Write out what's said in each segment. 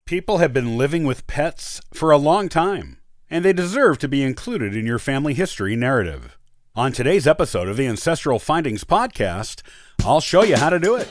People have been living with pets for a long time, and they deserve to be included in your family history narrative. On today's episode of the Ancestral Findings podcast, I'll show you how to do it.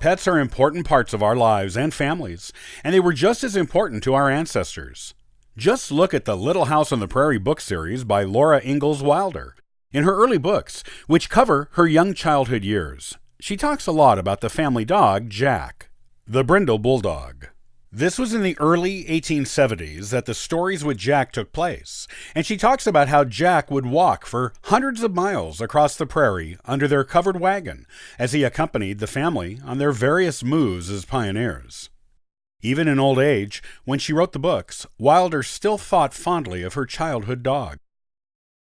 Pets are important parts of our lives and families, and they were just as important to our ancestors. Just look at the Little House on the Prairie book series by Laura Ingalls Wilder. In her early books, which cover her young childhood years, she talks a lot about the family dog, Jack, the brindle bulldog. This was in the early 1870s that the stories with Jack took place, and she talks about how Jack would walk for hundreds of miles across the prairie under their covered wagon as he accompanied the family on their various moves as pioneers. Even in old age, when she wrote the books, Wilder still thought fondly of her childhood dog.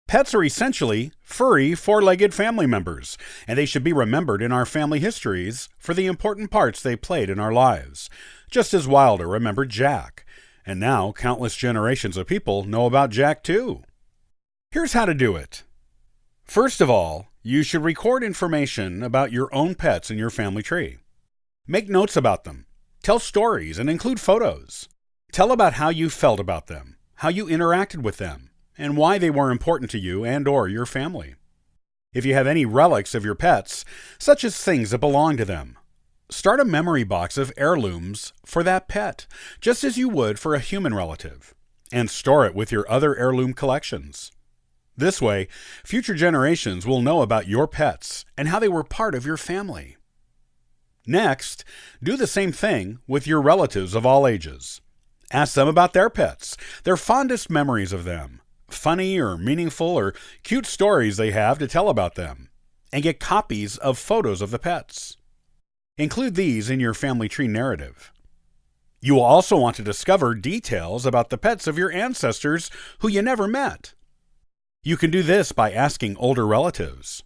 Pets are essentially furry, four-legged family members, and they should be remembered in our family histories for the important parts they played in our lives, just as Wilder remembered Jack. And now countless generations of people know about Jack too. Here's how to do it. First of all, you should record information about your own pets in your family tree. Make notes about them. Tell stories and include photos. Tell about how you felt about them, how you interacted with them, and why they were important to you and/or your family. If you have any relics of your pets, such as things that belong to them, start a memory box of heirlooms for that pet, just as you would for a human relative, and store it with your other heirloom collections. This way, future generations will know about your pets and how they were part of your family. Next, do the same thing with your relatives of all ages. Ask them about their pets, their fondest memories of them, funny or meaningful or cute stories they have to tell about them, and get copies of photos of the pets. Include these in your family tree narrative. You will also want to discover details about the pets of your ancestors who you never met. You can do this by asking older relatives.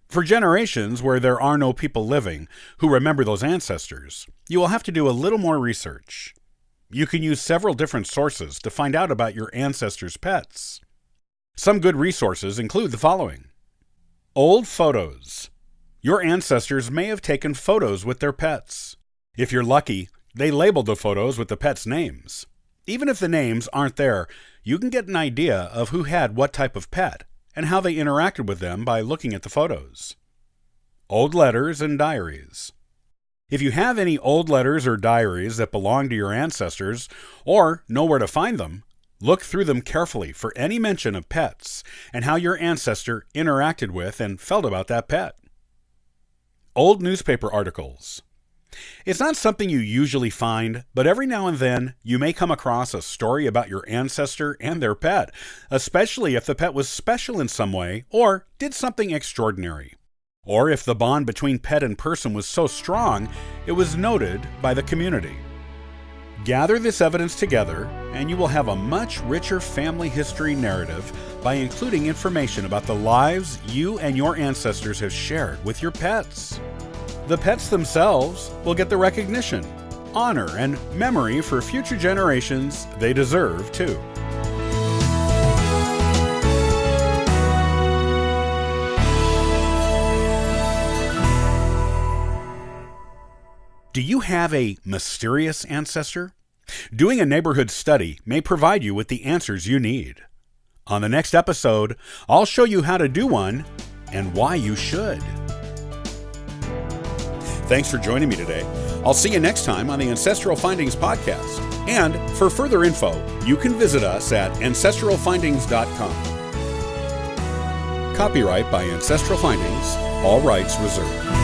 For generations where there are no people living who remember those ancestors, you will have to do a little more research. You can use several different sources to find out about your ancestors' pets. Some good resources include the following. Old photos. Your ancestors may have taken photos with their pets. If you're lucky, they labeled the photos with the pets' names. Even if the names aren't there, you can get an idea of who had what type of pet and how they interacted with them by looking at the photos. Old letters and diaries. If you have any old letters or diaries that belong to your ancestors, or know where to find them, look through them carefully for any mention of pets and how your ancestor interacted with and felt about that pet. Old newspaper articles. It's not something you usually find, but every now and then you may come across a story about your ancestor and their pet, especially if the pet was special in some way or did something extraordinary. Or if the bond between pet and person was so strong, it was noted by the community. Gather this evidence together, and you will have a much richer family history narrative by including information about the lives you and your ancestors have shared with your pets. The pets themselves will get the recognition, honor, and memory for future generations they deserve too. Do you have a mysterious ancestor? Doing a neighborhood study may provide you with the answers you need. On the next episode, I'll show you how to do one and why you should. Thanks for joining me today. I'll see you next time on the Ancestral Findings podcast. And for further info, you can visit us at ancestralfindings.com. Copyright by Ancestral Findings, all rights reserved.